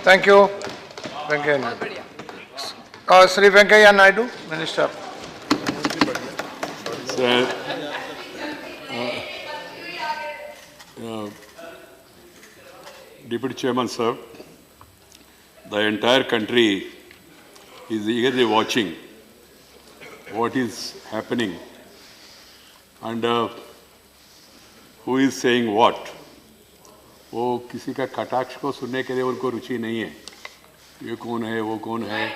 Thank you, Venkaiah Naidu. Sri Venkaiah Naidu, Minister. Sir, Deputy Chairman, sir, the entire country is eagerly watching what is happening and who is saying what. वो किसी का कटाक्ष को सुनने के लिए उनको रुचि नहीं है. ये कौन है, वो कौन है,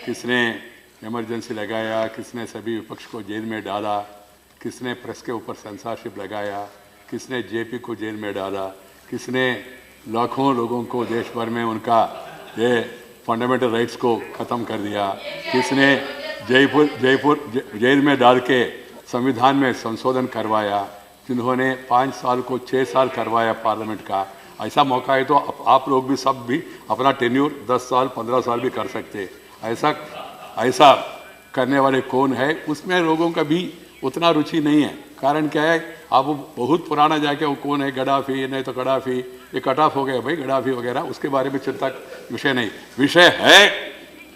किसने इमरजेंसी लगाया, किसने सभी विपक्ष को जेल में डाला, किसने प्रेस के ऊपर सेंसरशिप लगाया, किसने जेपी को जेल में डाला, किसने लाखों लोगों को देश भर में उनका ये फंडामेंटल राइट्स को ख़त्म कर दिया, किसने जयपुर जेल में डाल के संविधान में संशोधन करवाया, जिन्होंने 5 साल को 6 साल करवाया पार्लियामेंट का. ऐसा मौका है तो आप लोग भी सब भी अपना टेन्यूर 10 साल 15 साल भी कर सकते. ऐसा करने वाले कौन है, उसमें लोगों का भी उतना रुचि नहीं है. कारण क्या है, आप बहुत पुराना जाके वो कौन है, गद्दाफी, नहीं तो गद्दाफी, ये कट ऑफ हो गया भाई गद्दाफी वगैरह, उसके बारे में चिंता विषय नहीं. विषय है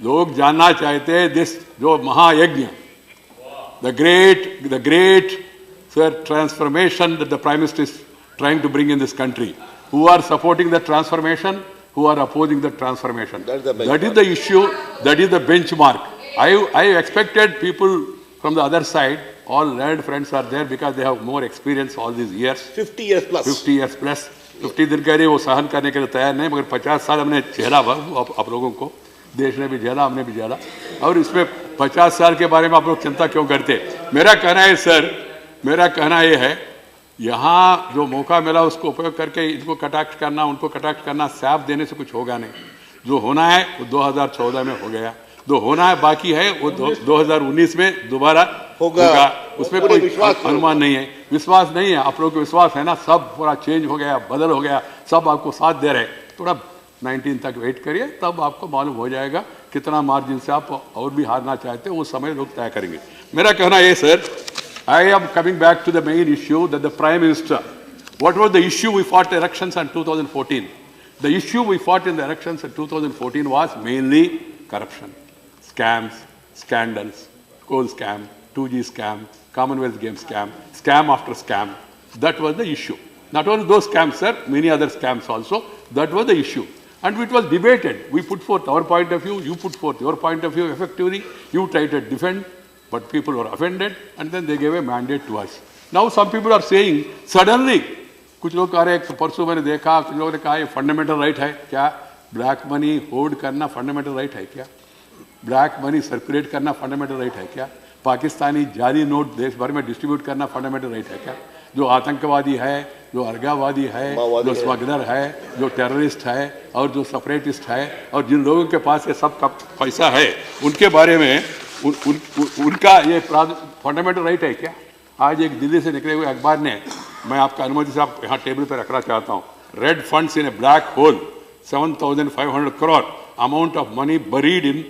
लोग जानना चाहते हैं दिस जो महायज्ञ, the great sir transformation that the Prime Minister is trying to bring in this country. Who are supporting the transformation, who are opposing the transformation. That is the issue, that is the benchmark. I expected people from the other side, all learned friends are there because they have more experience all these years. 50 years plus. 50 years plus. 50 दिन कह रही वो सहन करने के लिए तैयार नहीं, मगर 50 साल हमने झेला आप लोगों को, देश ने भी झेला, हमने भी झेला. और इसमें 50 साल के बारे में आप लोग चिंता क्यों करते. मेरा कहना है सर, मेरा कहना ये है, यहाँ जो मौका मिला उसको उपयोग करके इनको कटाक्ष करना, उनको कटाक्ष करना, सैप देने से कुछ होगा नहीं. जो होना है वो 2014 में हो गया, जो होना है बाकी है वो 2019 में दोबारा होगा. उसमें कोई अनुमान नहीं है, विश्वास नहीं है. आप लोगों को विश्वास है ना, सब पूरा चेंज हो गया, बदल हो गया, सब आपको साथ दे रहे. थोड़ा 19 तक वेट करिए, तब आपको मालूम हो जाएगा कितना मार्जिन से आप और भी हारना चाहते हैं, वो समय लोग तय करेंगे. मेरा कहना ये sir, I am coming back to the main issue that the Prime Minister, what was the issue we fought elections in 2014? The issue we fought in the elections in 2014 was mainly corruption, scams, scandals, coal scam, 2G scam, Commonwealth Games scam, scam after scam. That was the issue. Not only those scams, sir, many other scams also. That was the issue. And it was debated. We put forth our point of view, you put forth your point of view effectively, you tried to defend, but people were offended, and then they gave a mandate to us. Now some people are saying, suddenly, कुछ लोग कह रहे हैं, परसों मैंने देखा, कुछ लोगों ने कहा ये फंडामेंटल राइट है क्या, ब्लैक मनी होल्ड करना फंडामेंटल राइट है क्या, ब्लैक मनी सर्कुलेट करना फंडामेंटल राइट है क्या, पाकिस्तानी जाली नोट देश भर में डिस्ट्रीब्यूट करना फंडामेंटल राइट है क्या, जो आतंकवादी है, जो अलगावादी है, जो स्मगलर है, जो टेररिस्ट है और जो सेपरेटिस्ट है और जिन लोगों के पास ये सब का पैसा है, उनके बारे में उनका ये फंडामेंटल राइट है क्या. आज एक दिल्ली से निकले हुए अखबार ने, मैं आपका अनुमति से आप यहाँ टेबल पर रखना चाहता हूँ, red funds in A black hole 7,500 crore amount of money buried in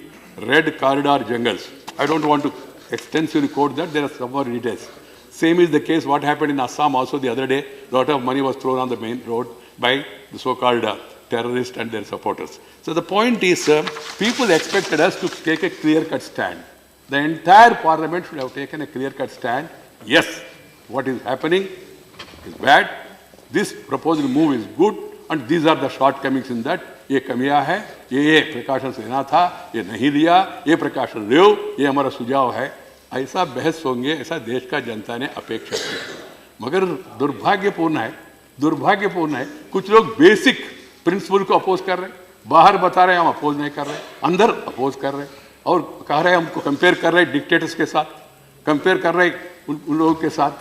red corridor jungles. I don't want to extensively quote that, there are some more details. Same is the case what happened in Assam also the other day. A lot of money was thrown on the main road by the so-called terrorists and their supporters. So the point is, people expected us to take a clear-cut stand. The entire parliament should have taken a clear-cut stand. Yes, what is happening is bad. This proposed move is good, and these are the shortcomings in that. ये कमियां है, ये precautions लेना था, ये नहीं लिया, ये precaution लो, ये हमारा सुझाव है. ऐसा बहस होंगे, ऐसा देश का जनता ने अपेक्षा की. मगर दुर्भाग्यपूर्ण है, कुछ लोग बेसिक प्रिंसिपल को अपोज कर रहे हैं, बाहर बता रहे हैं हम अपोज नहीं कर रहे, अंदर अपोज कर रहे और कह रहे हैं हमको कंपेयर कर रहे डिक्टेटर्स के साथ, कंपेयर कर रहे उन लोगों के साथ.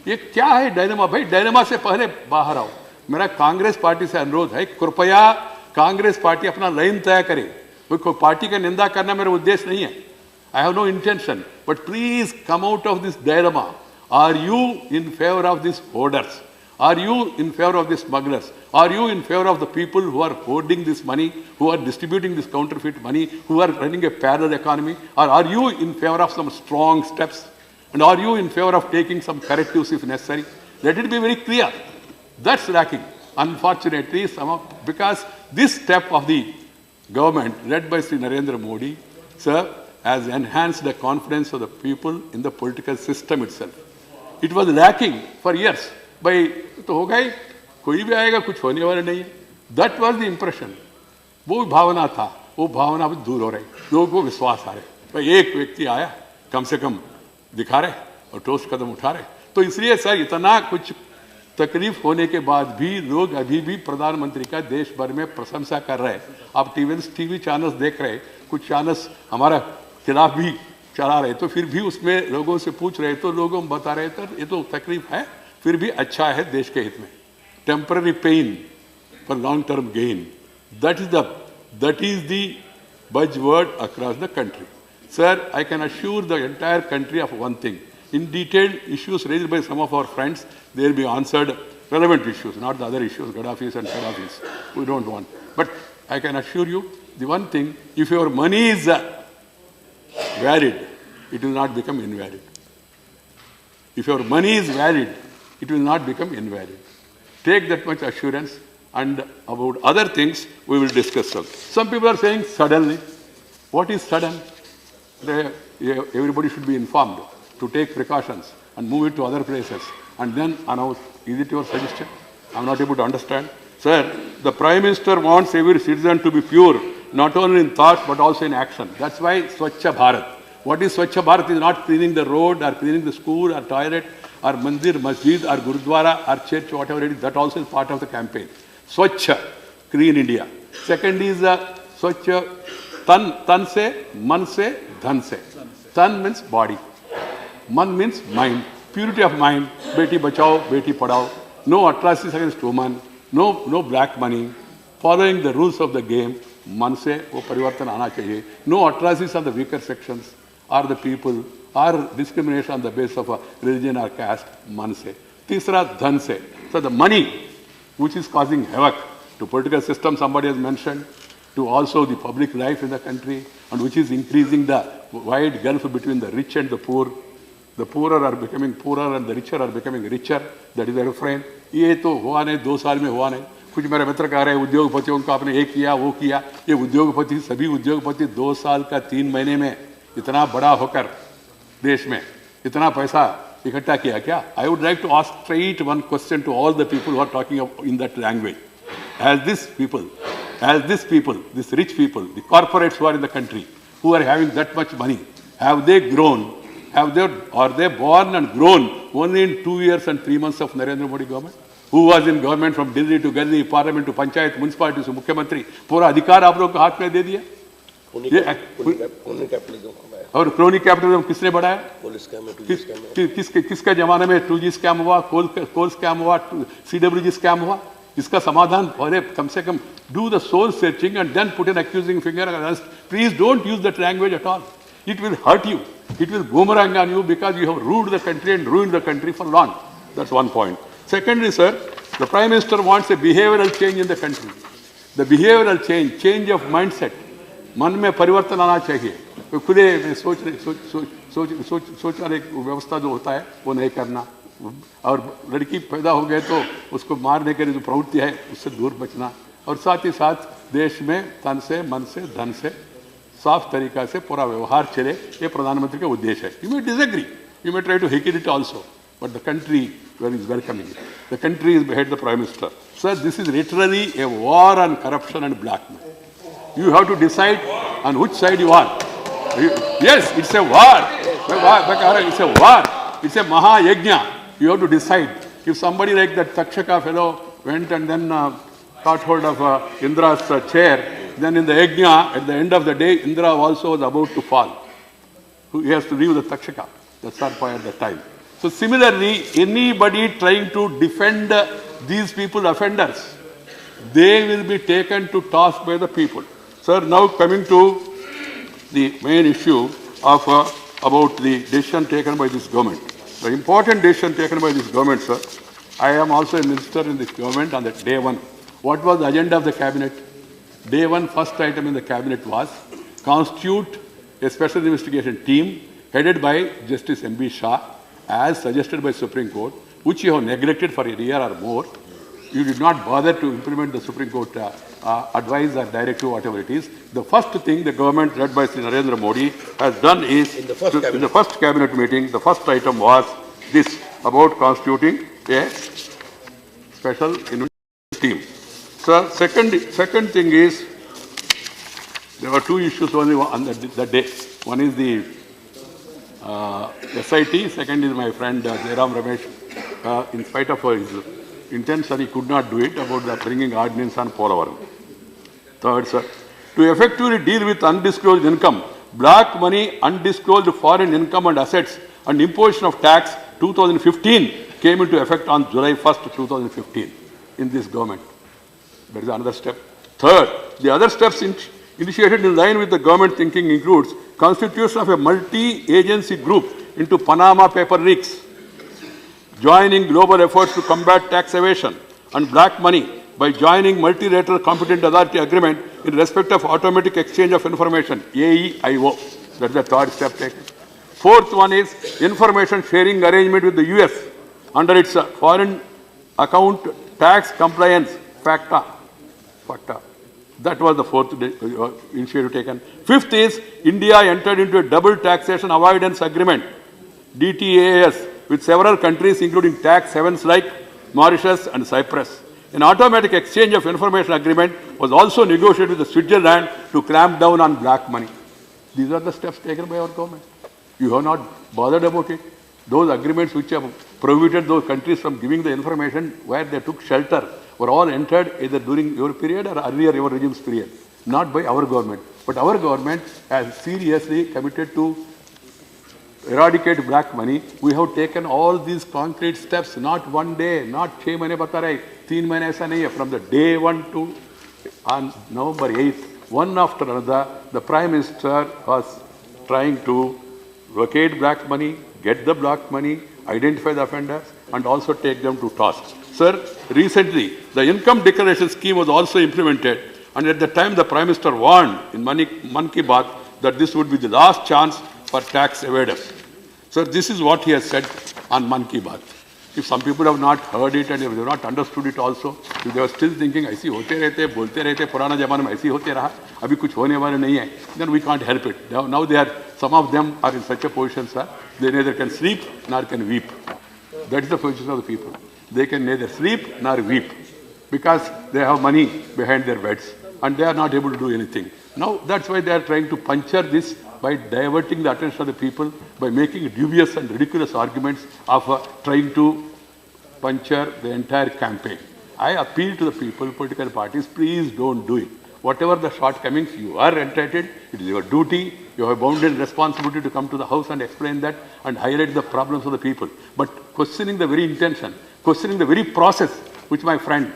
ये क्या है डायलेमा भाई, डायलेमा से पहले बाहर आओ. मेरा कांग्रेस पार्टी से अनुरोध है, कृपया कांग्रेस पार्टी अपना लाइन तय करे. कोई पार्टी का निंदा करना मेरा उद्देश्य नहीं है, I have no intention, but please come out of this dilemma. Are you in favor of these hoarders? Are you in favor of the smugglers? Are you in favor of the people who are hoarding this money, who are distributing this counterfeit money, who are running a parallel economy? Or are you in favor of some strong steps? And are you in favor of taking some correctives if necessary? Let it be very clear. That's lacking. Unfortunately, because this step of the government led by Sri Narendra Modi, sir, has enhanced the confidence of the people in the political system itself. It was lacking for years. By तो होगा ही, कोई भी आएगा कुछ होने वाला नहीं है. That was the impression. वो भावना था, वो भावना अब दूर हो रही. लोगों को विश्वास आ रहे. भाई एक व्यक्ति आया, कम से कम दिखा रहे और ठोस कदम उठा रहे. तो इसलिए सर इतना कुछ तकलीफ होने के बाद भी लोग अभी भी प्रधानमंत्री का देश भर में प्रशंसा कर रहे हैं. आप टीवी चैनल्स देख रहे, कुछ चैनल्स हमारा खिलाफ भी चला रहे, तो फिर भी उसमें लोगों से पूछ रहे तो लोगों बता रहे थे ये तो तकलीफ है, फिर भी अच्छा है देश के हित में. Temporary pain for long term gain, that is the buzzword across the country. Sir, I can assure the entire country of one thing. In detailed issues raised by some of our friends, they will be answered relevant issues, not the other issues, Gaddafis and Gaddafis. We don't want. But I can assure you the one thing, if your money is valid, it will not become invalid. If your money is valid, it will not become invalid. Take that much assurance, and about other things we will discuss. Some people are saying suddenly. What is sudden? Everybody should be informed to take precautions and move it to other places and then announce. Is it your suggestion? I am not able to understand. Sir, the Prime Minister wants every citizen to be pure, not only in thought but also in action. That's why Swachha Bharat. What is Swachha Bharat? Is not cleaning the road or cleaning the school or toilet or mandir, masjid or gurudwara or church, whatever it is. That also is part of the campaign. Swachha, clean India. Second is Swachha, tan se, man se, dhan se. Tan means body. Man means mind. Purity of mind. Beti bachao, beti padao. No atrocities against women. No black money. Following the rules of the game. Man se, wo parivartan aana chahiye. No atrocities on the weaker sections or the people or discrimination on the basis of a religion or caste. Man se. Tisra, dhan se. So the money which is causing havoc to political system, somebody has mentioned, to also the public life in the country, and which is increasing the wide gulf between the rich and the poor. The poorer are becoming poorer and the richer are becoming richer. That is the refrain. ये तो हुआ नहीं, 2 साल में हुआ नहीं. कुछ मेरे मित्र कह रहे हैं उद्योगपतियों का आपने ये किया वो किया. ये उद्योगपति, सभी उद्योगपति 2 साल का 3 महीने में इतना बड़ा होकर देश में इतना पैसा इकट्ठा किया क्या? I would like to ask straight one question to all the people who are talking in that language. As these people, these rich people, the corporates who are in the country, who are having that much money, have they grown? Are they born and grown only in 2 years and 3 months of Narendra Modi government? Who was in government from Delhi to Gully, Parliament to Panchayat, municipality to Mukhyamantri? पूरा अधिकार आप लोग के हाथ में दे दिया. और crony capitalism किसने बढ़ाया? किसके जमाने में 2G स्कैम हुआ, कोल स्कैम हुआ, CWG स्कैम हुआ? इसका समाधान पहले कम से कम do the soul searching and then put an accusing finger against. Please don't use that language at all. It will hurt you. It will boomerang on you because you have ruled the country and ruined the country for long. That's one point. Secondly, sir, the Prime Minister wants a behavioral change in the country. The behavioral change of mindset. मन में परिवर्तन आना चाहिए. खुले में सोचने की व्यवस्था जो होता है वो नहीं करना. और लड़की पैदा हो गए तो उसको मारने के लिए जो प्रवृत्ति है उससे दूर बचना. और साथ ही साथ देश में तन से, मन से, धन से साफ तरीका से पूरा व्यवहार चले, ये प्रधानमंत्री का उद्देश्य है. You may disagree, you may try to hate it also, but the country is welcoming it. The country is behind the Prime Minister. Sir, this is literally a war on corruption and blackmail. You have to decide on which side you are. Yes, it's a war. It's a war. It's a Mahayajna. You have to decide. If somebody like that Takshaka fellow went and then caught hold of Indra's chair, then in the yajna, at the end of the day, Indra also was about to fall. He has to leave the Takshaka, the Sarpa at the time. So similarly, anybody trying to defend these people offenders, they will be taken to task by the people. Sir, now coming to the main issue of about the decision taken by this government. The important decision taken by this government, sir. I am also a minister in this government on that day one. What was the agenda of the cabinet? Day one, first item in the cabinet was constitute a special investigation team headed by Justice M.B. Shah as suggested by Supreme Court, which you have neglected for a year or more. you did not bother to implement the Supreme Court advice or directive, whatever it is. The first thing the government led by Sri Narendra Modi has done is, in the first cabinet meeting, the first item was this, about constituting a special team. So second thing is, there were two issues only on that day. One is the SIT, second is my friend Jairam Ramesh, in spite of his intention, he could not do it, about the bringing ordinance on Polavaram. Third, sir, to effectively deal with undisclosed income, black money, undisclosed foreign income and assets, and imposition of tax 2015 came into effect on July 1st, 2015 in this government. That is another step. Third, the other steps initiated in line with the government thinking includes constitution of a multi-agency group into Panama paper leaks, joining global efforts to combat tax evasion and black money by joining multilateral competent authority agreement in respect of automatic exchange of information, AEIO. That's the third step taken. Fourth one is information sharing arrangement with the US under its foreign account tax compliance, FACTA. That was the fourth initiative taken. Fifth is India entered into a double taxation avoidance agreement, DTAS, with several countries including tax havens like Mauritius and Cyprus. An automatic exchange of information agreement was also negotiated with Switzerland to clamp down on black money. These are the steps taken by our government. You have not bothered about it. Those agreements which have prohibited those countries from giving the information where they took shelter were all entered either during your period or earlier your regime's period, not by our government. But our government has seriously committed to eradicate black money. We have taken all these concrete steps, not one day, not 6 mahine bata rahe, 3 mahine aisa nahi hai. From the day 1 to on November 8th, one after another, the Prime Minister was trying to locate black money, get the black money, identify the offenders, and also take them to task. Sir, recently, the income declaration scheme was also implemented, and at the time the Prime Minister warned in Man Ki Baat that this would be the last chance for tax evaders. Sir, this is what he has said on Man Ki Baat. If some people have not heard it and if they have not understood it also, if they are still thinking, ऐसी होते रहते, बोलते रहते, पुराना ज़माने में ऐसी होते रहा, अभी कुछ होने वाला नहीं है, then we can't help it. Now they are, some of them are in such a position, sir, they neither can sleep nor can weep. That is the position of the people. They can neither sleep nor weep because they have money behind their beds and they are not able to do anything. Now that's why they are trying to puncture this by diverting the attention of the people, by making dubious and ridiculous arguments of trying to puncture the entire campaign. I appeal to the people, political parties, please don't do it. Whatever the shortcomings, you are entitled, it is your duty, you have a bounded responsibility to come to the House and explain that and highlight the problems of the people. But questioning the very intention, questioning the very process, which my friend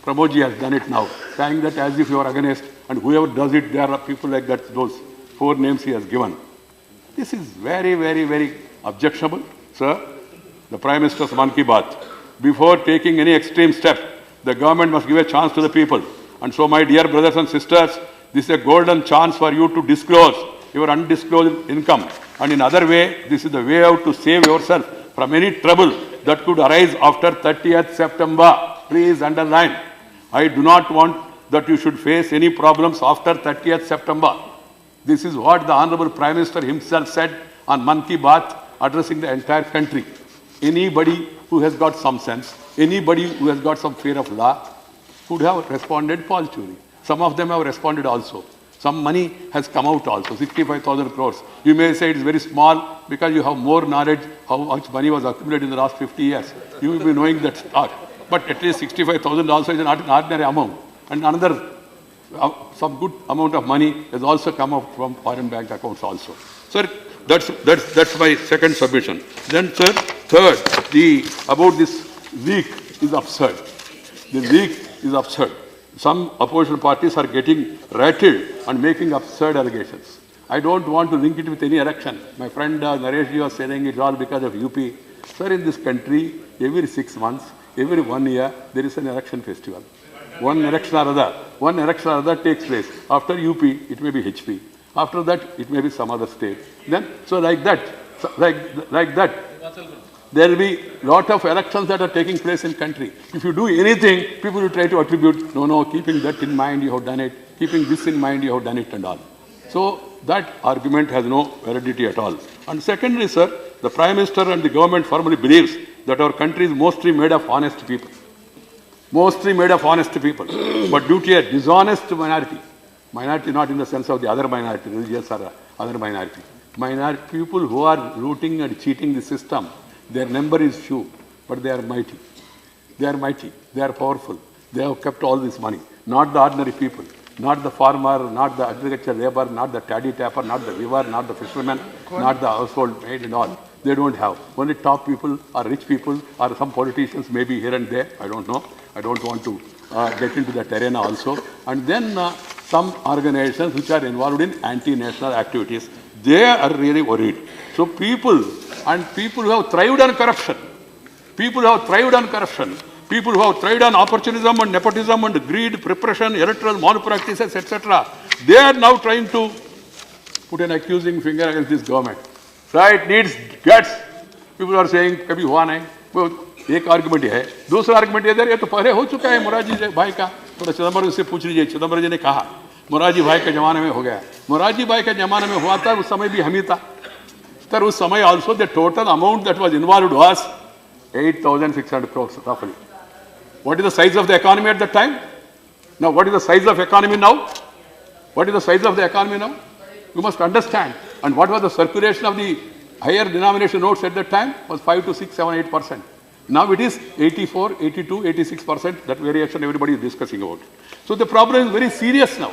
Pramodji has done it now, saying that as if you are against, and whoever does it, there are people like that, those 4 names he has given. This is very, very, very objectionable, sir. The Prime Minister's Man Ki Baat. Before taking any extreme step, the government must give a chance to the people. And so, my dear brothers and sisters, this is a golden chance for you to disclose your undisclosed income. And in other way, this is the way out to save yourself from any trouble that could arise after 30th September. Please underline. I do not want that you should face any problems after 30th September. This is what the Honorable Prime Minister himself said on Man Ki Baat, addressing the entire country. Anybody who has got some sense, anybody who has got some fear of law, could have responded positively. Some of them have responded also. Some money has come out also, 65,000 crores. You may say it is very small because you have more knowledge how much money was accumulated in the last 50 years. You will be knowing that stock. But at least 65,000 also is not an ordinary amount. And another, some good amount of money has also come up from foreign bank accounts also. Sir, that's my second submission. Then, sir, third, about this leak is absurd. The leak is absurd. Some opposition parties are getting rattled and making absurd allegations. I don't want to link it with any election. My friend Nareshji was saying it's all because of UP. Sir, in this country, every 6 months, every 1 year, there is an election festival. One election or other takes place. After UP, it may be HP. After that, it may be some other state. Then, so like that, There will be lot of elections that are taking place in country. If you do anything, people will try to attribute, no, keeping that in mind, you have done it. Keeping this in mind, you have done it and all. So that argument has no validity at all. And secondly, sir, the Prime Minister and the government firmly believes that our country is mostly made of honest people. Mostly made of honest people. But due to a dishonest minority not in the sense of the other minority, religious or other minority people who are looting and cheating the system, their number is few, but they are mighty. They are mighty. They are powerful. They have kept all this money. Not the ordinary people. Not the farmer, not the agriculture labor, not the taddy tapper, not the weaver, not the fisherman, not the household maid and all. They don't have. Only top people or rich people or some politicians maybe here and there. I don't know. I don't want to get into that arena also. And then some organizations which are involved in anti-national activities, they are really worried. So people who have thrived on corruption, people who have thrived on opportunism and nepotism and greed, preparation, electoral malpractices, etc., they are now trying to put an accusing finger against this government. Right, needs guts. People are saying, कभी हुआ नहीं. वो एक argument है. दूसरा argument इधर ये तो पहले हो चुका है मोरारजी भाई का. थोड़ा चिदम्बरम से पूछ लीजिए. चिदम्बरम जी ने कहा मोरारजी भाई के जमाने में हो गया. मोरारजी भाई के जमाने में हुआ था, उस समय भी हम ही था. सर उस समय also the total amount that was involved was 8,600 crores roughly. What is the size of the economy at that time? Now what is the size of economy now? What is the size of the economy now? You must understand. And what was the circulation of the higher denomination notes at that time? Was 5 to 6, 7, 8%. Now it is 84, 82, 86%. That variation everybody is discussing about. So the problem is very serious now.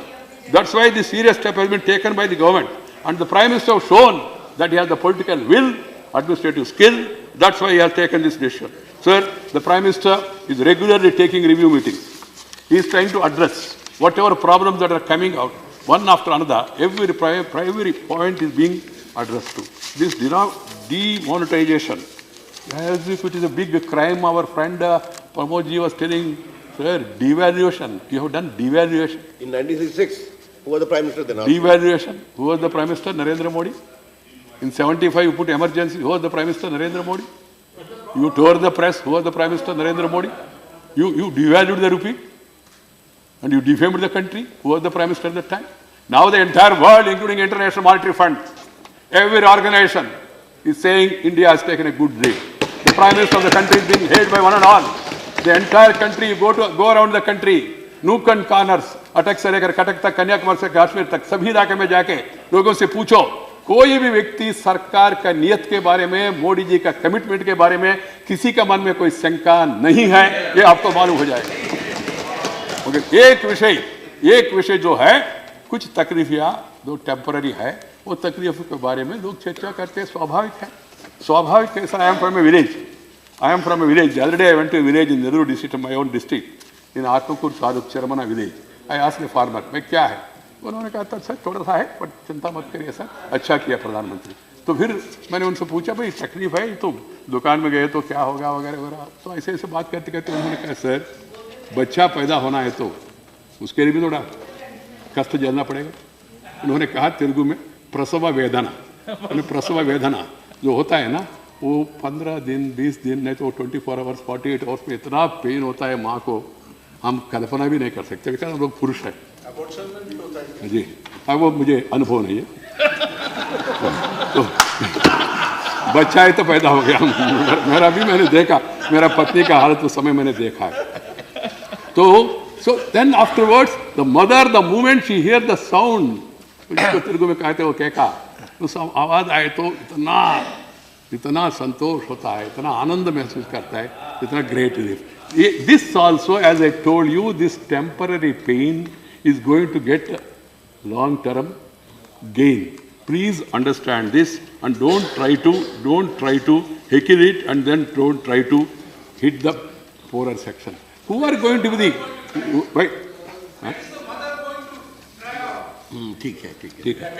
That's why the serious step has been taken by the government. And the Prime Minister has shown that he has the political will, administrative skill. That's why he has taken this decision. Sir, the Prime Minister is regularly taking review meetings. He is trying to address whatever problems that are coming out. One after another, every primary point is being addressed to. This demonetization, as if it is a big crime, our friend Pramodji was telling, sir, devaluation. You have done devaluation. In 1966, who was the Prime Minister then? Devaluation. Who was the Prime Minister? Narendra Modi. In 75, you put emergency. Who was the Prime Minister? Narendra Modi. You tore the press. Who was the Prime Minister? Narendra Modi. You devalued the rupee. And you defamed the country. Who was the Prime Minister at that time? Now the entire world, including International Monetary Fund, every organization is saying India has taken a good lead. The Prime Minister of the country is being hailed by one and all. The entire country, you go around the country, nook and corners, अटक से लेकर कटक तक, कन्याकुमारी से कश्मीर तक, सभी इलाके में जाके लोगों से पूछो, कोई भी व्यक्ति सरकार का नियत के बारे में, मोदी जी का कमिटमेंट के बारे में किसी का मन में कोई शंका नहीं है, ये आपको मालूम हो जाएगा. एक विषय जो है कुछ तकलीफियां जो टेम्पररी है, वो तकलीफ के बारे में लोग चर्चा करते हैं. स्वाभाविक है. I am from a village. The other day I went to a village in Nehru district, my own district, in Atmakur Saduk Charamana village. I asked a farmer, मैं क्या है? उन्होंने कहा था सर थोड़ा सा है, पर चिंता मत करिए सर, अच्छा किया प्रधानमंत्री. तो फिर मैंने उनसे पूछा भाई तकलीफ है, तो दुकान में गए तो क्या होगा वगैरह वगैरह. तो ऐसे बात करते करते उन्होंने कहा सर बच्चा पैदा होना है तो उसके लिए भी थोड़ा कष्ट झेलना पड़ेगा. उन्होंने कहा तेलुगु में प्रसव वेदना जो होता है ना, वो 15 दिन 20 दिन नहीं तो 24 आवर्स 48 आवर्स में इतना पेन होता है माँ को, हम कल्पना भी नहीं कर सकते. बेचारा हम लोग पुरुष है जी. अब वो मुझे अनुभव नहीं है. तो बच्चा है तो पैदा हो गया. मेरा भी मैंने देखा, मेरा पत्नी का हालत उस समय मैंने देखा है. So then afterwards, the mother, the moment she hears the sound, जिसको तेलुगु में कहते हो केका, उस आवाज आए तो इतना संतोष होता है, इतना आनंद महसूस करता है, इतना great relief. This also, as I told you, this temporary pain is going to get long-term gain. Please understand this and don't try to heckle it and then don't try to hit the poorer section. Who are going to be the wait? ठीक है.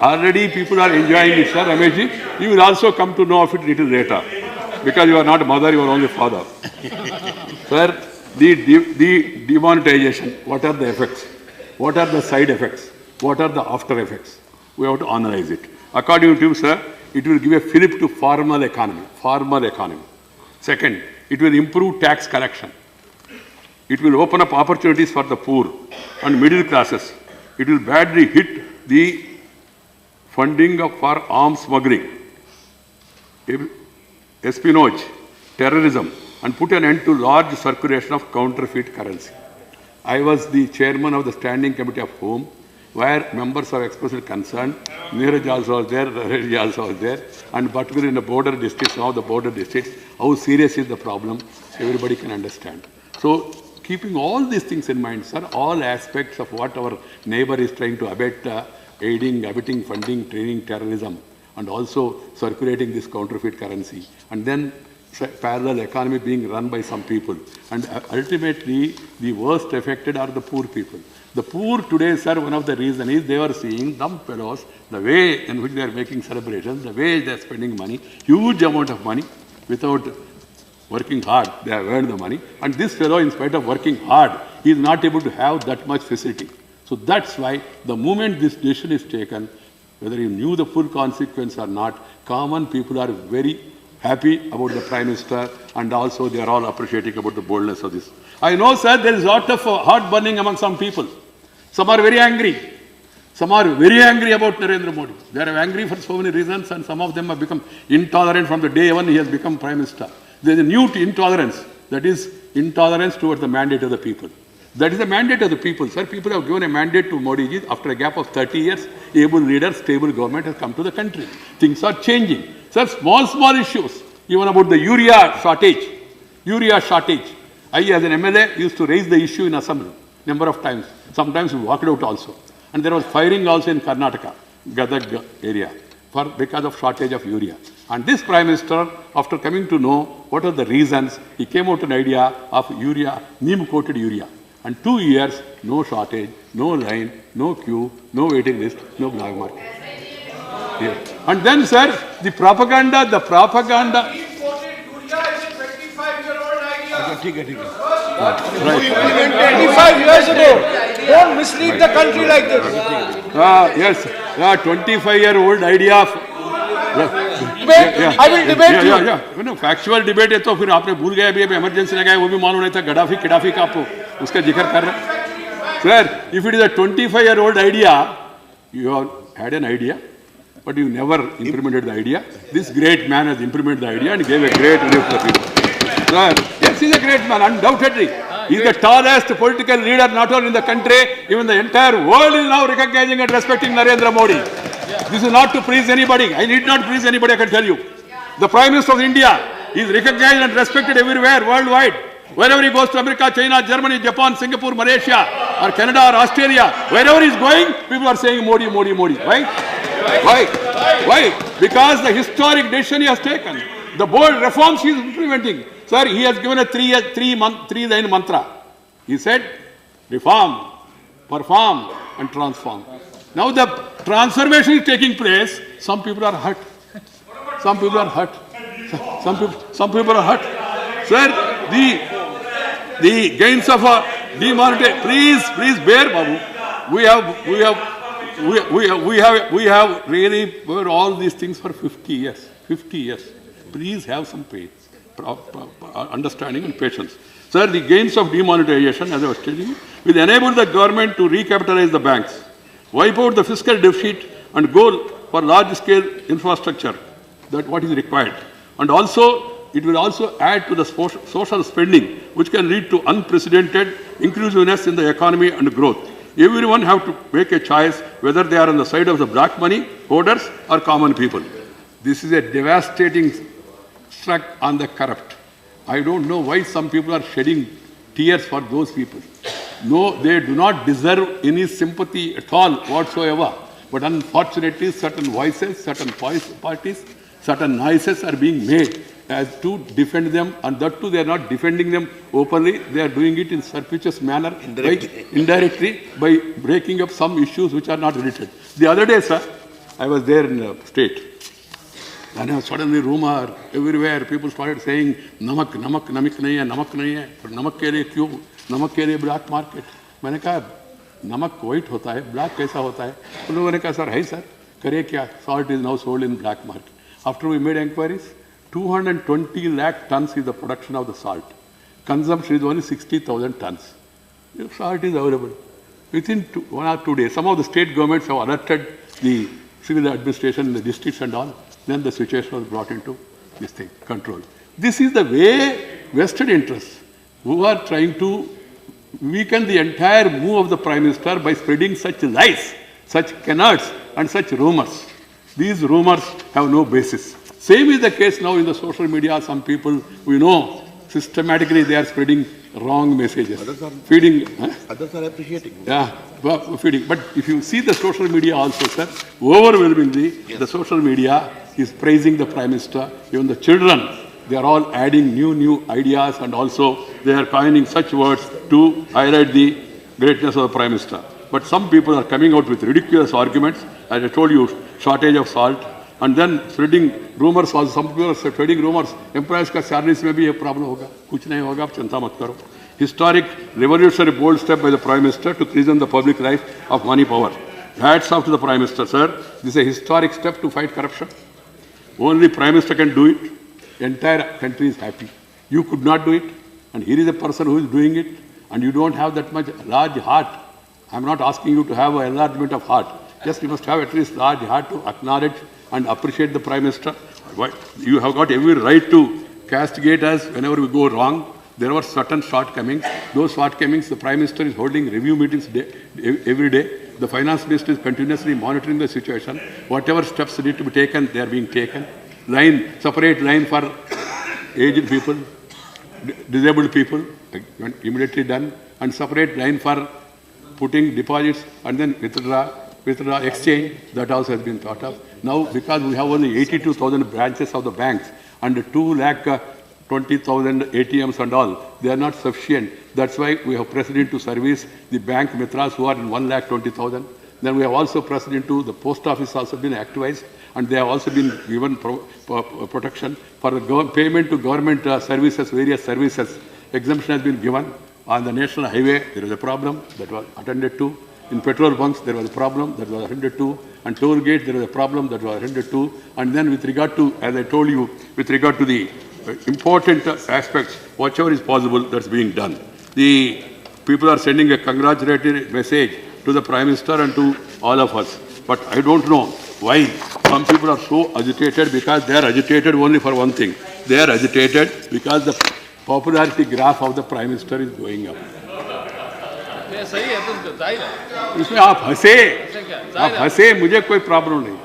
Already people are enjoying it, sir. Ramesh, you will also come to know of it little later, because you are not mother, you are only father. Sir, the demonetization, what are the effects? What are the side effects? What are the after effects? We have to analyze it. According to you, sir, it will give a fillip to formal economy. Second, it will improve tax collection. It will open up opportunities for the poor and middle classes. It will badly hit the funding for arms smuggling, espionage, terrorism, and put an end to large circulation of counterfeit currency. I was the chairman of the Standing Committee of Home, where members have expressed concern. Neeraj also was there, Rajesh also was there, and particularly in the border districts, now the border districts, how serious is the problem, everybody can understand. So, keeping all these things in mind, sir, all aspects of what our neighbor is trying to abet, abetting, funding, training terrorism, and also circulating this counterfeit currency, and then parallel economy being run by some people. And ultimately, the worst affected are the poor people. The poor today, sir, one of the reasons is they are seeing dumb fellows, the way in which they are making celebrations, the way they are spending money, huge amount of money, without working hard, they have earned the money. And this fellow, in spite of working hard, he is not able to have that much facility. So that's why the moment this decision is taken, whether you knew the full consequence or not, common people are very happy about the Prime Minister, and also they are all appreciating about the boldness of this. I know, sir, there is a lot of heart burning among some people. Some are very angry. Some are very angry about Narendra Modi. They are angry for so many reasons, and some of them have become intolerant from the day when he has become Prime Minister. There is a new intolerance, that is intolerance towards the mandate of the people. That is the mandate of the people, sir. People have given a mandate to Modi ji. After a gap of 30 years, able leader, stable government has come to the country. Things are changing. Sir, small issues, even about the urea shortage. I, as an MLA, used to raise the issue in Assembly number of times. Sometimes we walked out also. And there was firing also in Karnataka, Gadag area, because of shortage of urea. And this Prime Minister, after coming to know what are the reasons, he came out with an idea of urea, neem-coated urea. And 2 years, no shortage, no line, no queue, no waiting list, no black market. Yeah. And then, sir, the propaganda. Imported urea is a 25-year-old idea. Right. 25 years ago. Don't mislead the country like this. Yes, 25-year-old idea of... I will debate you. No, factual debate है तो फिर आपने भूल गए अभी emergency लगाया वो भी मालूम नहीं था गडाफी का आपको उसका जिक्र कर रहे हैं. Sir, if it is a 25-year-old idea, you have had an idea, but you never implemented the idea. This great man has implemented the idea and gave a great relief to the people. Sir, yes, he is a great man, undoubtedly. He is the tallest political leader not only in the country, even the entire world is now recognizing and respecting Narendra Modi. This is not to praise anybody. I need not praise anybody, I can tell you. The Prime Minister of India is recognized and respected everywhere, worldwide. Wherever he goes to America, China, Germany, Japan, Singapore, Malaysia, or Canada, or Australia, wherever he is going, people are saying Modi, Modi, Modi. Why? Why? Because the historic decision he has taken, the bold reforms he is implementing. Sir, he has given a three-line mantra. He said, reform, perform, and transform. Now the transformation is taking place. Some people are hurt. Some people are hurt. Some people are hurt. Sir, the gains of a demonetization. Please bear, Babu. We have really heard all these things for 50 years. 50 years. Please have some understanding and patience. Sir, the gains of demonetization, as I was telling you, will enable the government to recapitalize the banks, wipe out the fiscal deficit, and go for large-scale infrastructure. That's what is required. And also, it will also add to the social spending, which can lead to unprecedented inclusiveness in the economy and growth. Everyone have to make a choice whether they are on the side of the black money holders or common people. This is a devastating struck on the corrupt. I don't know why some people are shedding tears for those people. No, they do not deserve any sympathy at all whatsoever. But unfortunately, certain voices, certain parties, certain noises are being made as to defend them, and that too they are not defending them openly. They are doing it in surreptitious manner, indirectly, by breaking up some issues which are not related. The other day, sir, I was there in the state. And suddenly rumor everywhere, people started saying, namak nahi hai, but namak ke liye kyun? Namak ke liye black market. मैंने कहा, नमक white होता है, black कैसा होता है? उन लोगों ने कहा, सर, है सर, करे क्या? Salt is now sold in black market. After we made inquiries, 220 lakh tons is the production of the salt. Consumption is only 60,000 tons. If salt is available. Within 1 or 2 days, some of the state governments have alerted the civil administration in the districts and all. Then the situation was brought into this thing, control. This is the way vested interests who are trying to weaken the entire move of the Prime Minister by spreading such lies, such canards and such rumors. These rumors have no basis. Same is the case now in the social media. Some people we know systematically they are spreading wrong messages. Feeding. Others are appreciating. Yeah, feeding. But if you see the social media also, sir, overwhelmingly, the social media is praising the Prime Minister. Even the children, they are all adding new ideas, and also they are coining such words to highlight the greatness of the Prime Minister. But some people are coming out with ridiculous arguments. As I told you, shortage of salt, and then spreading rumors. Also, some people are spreading rumors. Employees का salaries में भी ये problem होगा. कुछ नहीं होगा, आप चिंता मत करो. Historic, revolutionary, bold step by the Prime Minister to prison the public life of money power. Hats off to the Prime Minister, sir. This is a historic step to fight corruption. Only Prime Minister can do it. Entire country is happy. You could not do it, and here is a person who is doing it, and you don't have that much large heart. I'm not asking you to have an enlargement of heart. Just you must have at least large heart to acknowledge and appreciate the Prime Minister. You have got every right to castigate us whenever we go wrong. There were certain shortcomings. Those shortcomings, the Prime Minister is holding review meetings every day. The Finance Minister is continuously monitoring the situation. Whatever steps need to be taken, they are being taken. Separate line for aged people, disabled people, immediately done, and separate line for putting deposits and then withdraw exchange. That also has been thought of. Now, because we have only 82,000 branches of the banks and 2,20,000 ATMs and all, they are not sufficient. That's why we have pressed into service the bank mitras who are in 1,20,000. Then we have also pressed into the post office also been activized, and they have also been given protection for the payment to government services, various services. Exemption has been given. On the national highway, there is a problem that was attended to. In petrol bunks, there was a problem that was attended to. And toll gates, there was a problem that was attended to. And then with regard to, as I told you, with regard to the important aspects, whatever is possible, that's being done. The people are sending a congratulatory message to the Prime Minister and to all of us. But I don't know why some people are so agitated, because they are agitated only for one thing. They are agitated because the popularity graph of the Prime Minister is going up. सही है, तो जाहिर है इसमें आप हंसे मुझे कोई प्रॉब्लम नहीं,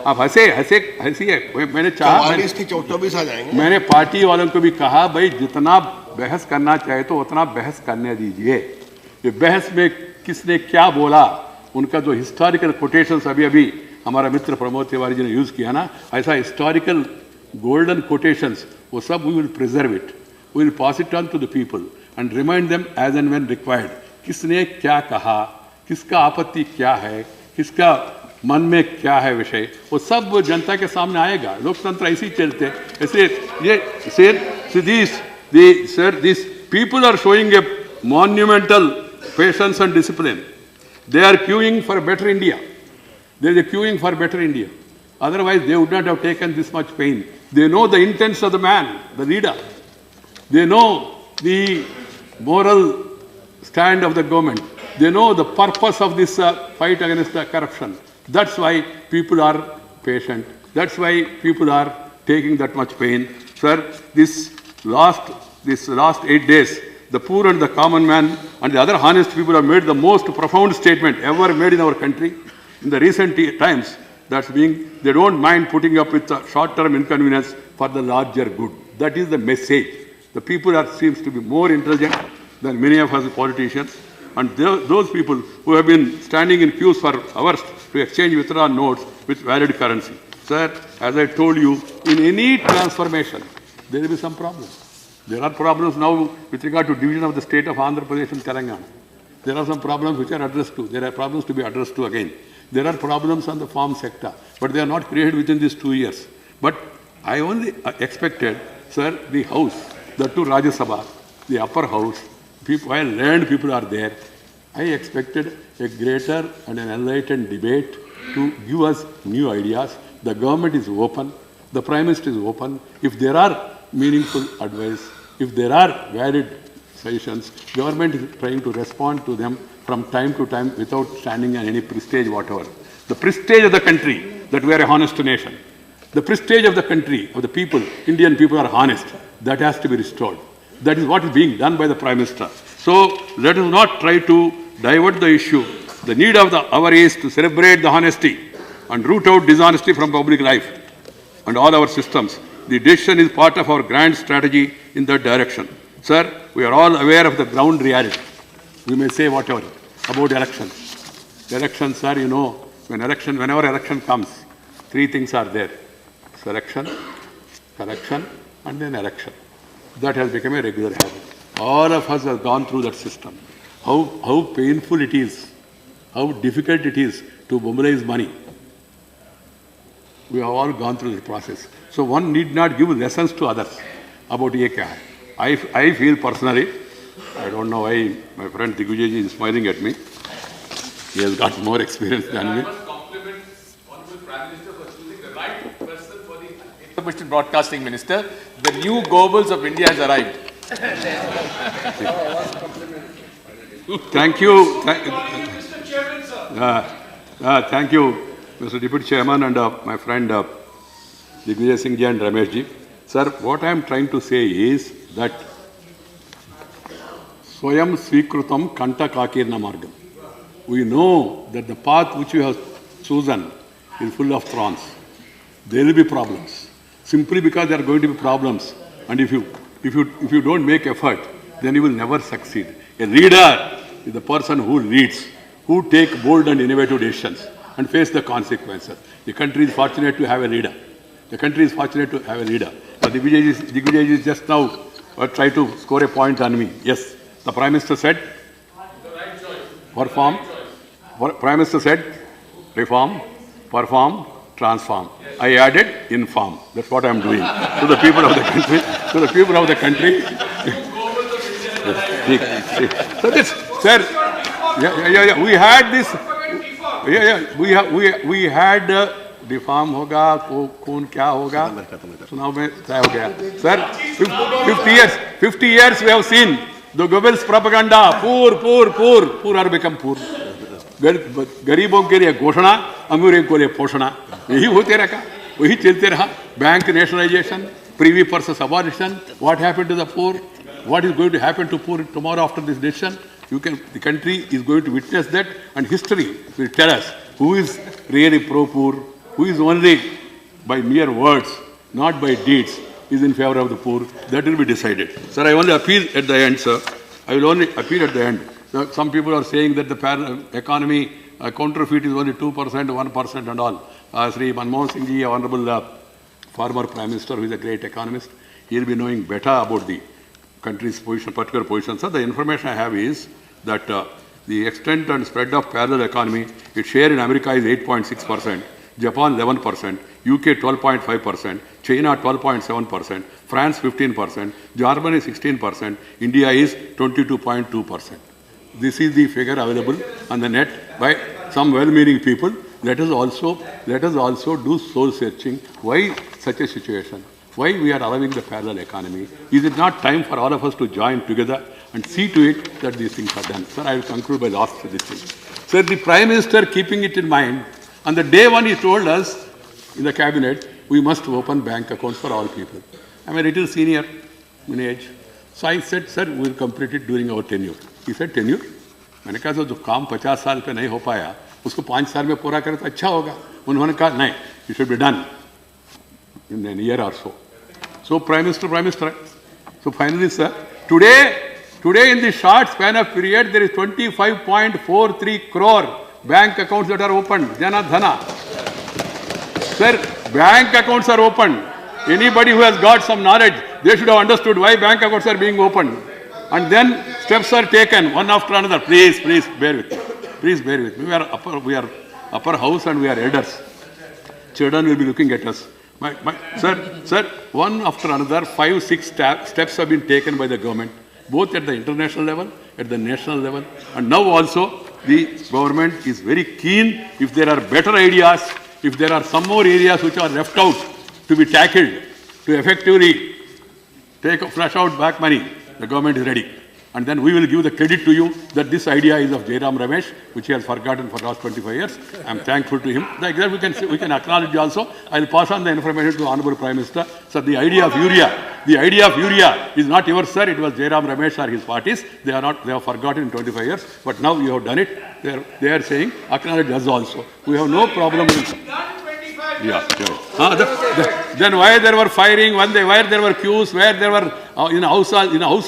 आप हंसिए। मैंने चाहा, 24 आ जाएंगे। मैंने पार्टी वालों को भी कहा, भाई जितना बहस करना चाहे तो उतना बहस करने दीजिए। ये बहस में किसने क्या बोला, उनका जो हिस्टोरिकल कोटेशंस अभी हमारा मित्र प्रमोद तिवारी जी ने यूज किया ना, ऐसा हिस्टोरिकल गोल्डन कोटेशंस, वो सब we will preserve it, we will pass it on to the people and remind them as and when required. किसने क्या कहा, किसका आपत्ति क्या है, किसका मन में क्या है विषय, वो सब जनता के सामने आएगा। लोकतंत्र ऐसे ही चलते। ऐसे ये this people are showing a monumental patience and discipline. They are queuing for a better India. There is a queuing for better India. Otherwise, they would not have taken this much pain. They know the intents of the man, the leader. They know the moral stand of the government. They know the purpose of this fight against corruption. That's why people are patient. That's why people are taking that much pain. Sir, this last 8 days, the poor and the common man and the other honest people have made the most profound statement ever made in our country in the recent times. That's being, they don't mind putting up with short-term inconvenience for the larger good. That is the message. The people seems to be more intelligent than many of us politicians. And those people who have been standing in queues for hours to exchange withdrawn notes with valid currency. Sir, as I told you, in any transformation, there will be some problems. There are problems now with regard to division of the state of Andhra Pradesh and Telangana. There are some problems which are addressed to. There are problems to be addressed to again. There are problems on the farm sector, but they are not created within these 2 years. But I only expected, sir, the House, the two Rajya Sabha, the upper house, while learned people are there, I expected a greater and an enlightened debate to give us new ideas. The government is open. The Prime Minister is open. If there are meaningful advice, if there are valid suggestions, government is trying to respond to them from time to time without standing on any prestige whatever. The prestige of the country, that we are a honest nation. The prestige of the country, of the people, Indian people are honest. That has to be restored. That is what is being done by the Prime Minister. So let us not try to divert the issue. The need of the hour is to celebrate the honesty and root out dishonesty from public life and all our systems. The decision is part of our grand strategy in that direction. Sir, we are all aware of the ground reality. We may say whatever about elections. Elections, sir, you know, whenever election comes, three things are there. Selection, correction, and then election. That has become a regular habit. All of us have gone through that system. How painful it is, how difficult it is to mobilize money. We have all gone through the process. So one need not give lessons to others about ye kya hai. I feel personally, I don't know why my friend Digvijay is smiling at me. He has got more experience than me. I must compliment Honorable Prime Minister for choosing the right person for the Information Broadcasting Minister. The new Goebbels of India has arrived. Thank you. Mr. Chairman, sir. Thank you, Mr. Deputy Chairman and my friend Digvijay Singh ji and Ramesh ji. Sir, what I am trying to say is that Swayam Svikrutam Kanta Kakirna Margam. We know that the path which we have chosen is full of thorns. There will be problems. Simply because there are going to be problems, and if you don't make effort, then you will never succeed. A leader is the person who leads, who take bold and innovative decisions and face the consequences. The country is fortunate to have a leader. The country is fortunate to have a leader. Digvijay is just now try to score a point on me. Yes, the Prime Minister said, perform. Prime Minister said, reform, perform, transform. I added inform. That's what I am doing to the people of the country. To the people of the country. So this, sir, yeah. We had this. We had reform hoga, कौन क्या होगा? चुनाव में तय हो गया. Sir, 50 years we have seen the Goebbels propaganda. Poor are become poor. गरीबों के लिए घोषणा, अमीरों के लिए पोषणा. यही होते रहा, वही चलते रहा. Bank nationalization, privy purse abolition. What happened to the poor? What is going to happen to poor tomorrow after this decision? The country is going to witness that, and history will tell us who is really pro-poor, who is only by mere words, not by deeds, is in favor of the poor. That will be decided. Sir, I only appeal at the end, sir. I will only appeal at the end. Some people are saying that the economy counterfeit is only 2%, 1% and all. Sri Manmohan Singh ji, Honorable former Prime Minister, who is a great economist, he will be knowing better about the country's position, particular position. So the information I have is that the extent and spread of parallel economy, its share in America is 8.6%, Japan 11%, UK 12.5%, China 12.7%, France 15%, Germany 16%, India is 22.2%. This is the figure available on the net by some well-meaning people. Let us also do soul searching. Why such a situation? Why we are allowing the parallel economy? Is it not time for all of us to join together and see to it that these things are done? Sir, I will conclude by last this thing. Sir, the Prime Minister, keeping it in mind, on the day when he told us in the cabinet, we must open bank accounts for all people. I'm a little senior in age. So I said, sir, we will complete it during our tenure. He said, tenure? मैंने कहा जो काम 50 साल पे नहीं हो पाया, उसको 5 साल में पूरा करे तो अच्छा होगा. उन्होंने कहा नहीं, it should be done in a year or so. So Prime Minister. So finally, sir, today in the short span of period, there is 25.43 crore bank accounts that are opened. Jana Dhana. Sir, bank accounts are opened. Anybody who has got some knowledge, they should have understood why bank accounts are being opened. And then steps are taken, one after another. Please bear with me. Please bear with me. We are upper house and we are elders. Children will be looking at us. Sir, one after another, 5-6 steps have been taken by the government, both at the international level, at the national level, and now also the government is very keen. If there are better ideas, if there are some more areas which are left out to be tackled, to effectively flush out back money, the government is ready. And then we will give the credit to you that this idea is of Jairam Ramesh, which he has forgotten for the last 25 years. I am thankful to him. Like that we can acknowledge also. I will pass on the information to the Honorable Prime Minister. Sir, the idea of urea is not yours, sir. It was Jairam Ramesh or his parties. They have forgotten in 25 years. But now you have done it. They are saying, acknowledge us also. We have no problem with then why there were firing, where there were queues, where there were, in a house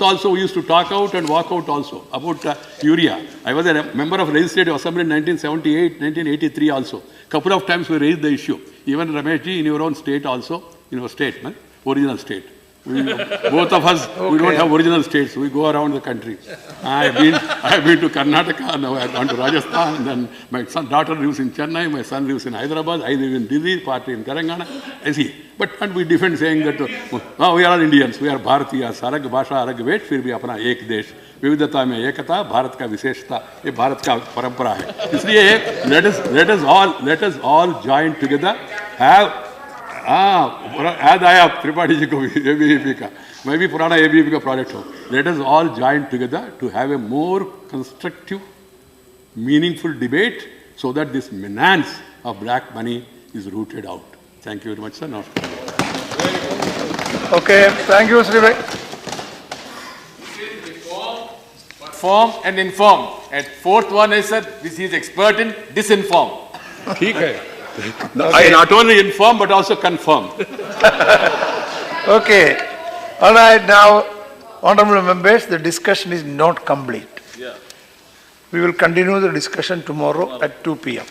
also we used to talk out and walk out also about urea. I was a member of Legislative Assembly in 1978, 1983 also. Couple of times we raised the issue. Even Rameshji in your own state also, in our state, original state. Both of us, we don't have original states. We go around the country. I have been to Karnataka, now I have gone to Rajasthan, and then my daughter lives in Chennai, my son lives in Hyderabad, I live in Delhi, party in Telangana. I see. And we defend saying that we are all Indians, we are Bharatiyas, Arag Bhasha, Arag Vet, फिर भी अपना एक देश, विविधता में एकता, भारत का विशेषता, ये भारत का परंपरा है. इसलिए let us all join together, have याद आया त्रिपाठी जी को भी ABVP का, मैं भी पुराना ABVP का प्रोजेक्ट हूँ. Let us all join together to have a more constructive, meaningful debate so that this menace of black money is rooted out. Thank you very much, sir. Okay, thank you, Sri Inform and inform. And fourth one is that he is expert in disinform. ठीक है. I not only inform but also confirm. Okay. All right, now, honorable members, the discussion is not complete. We will continue the discussion tomorrow at 2 p.m.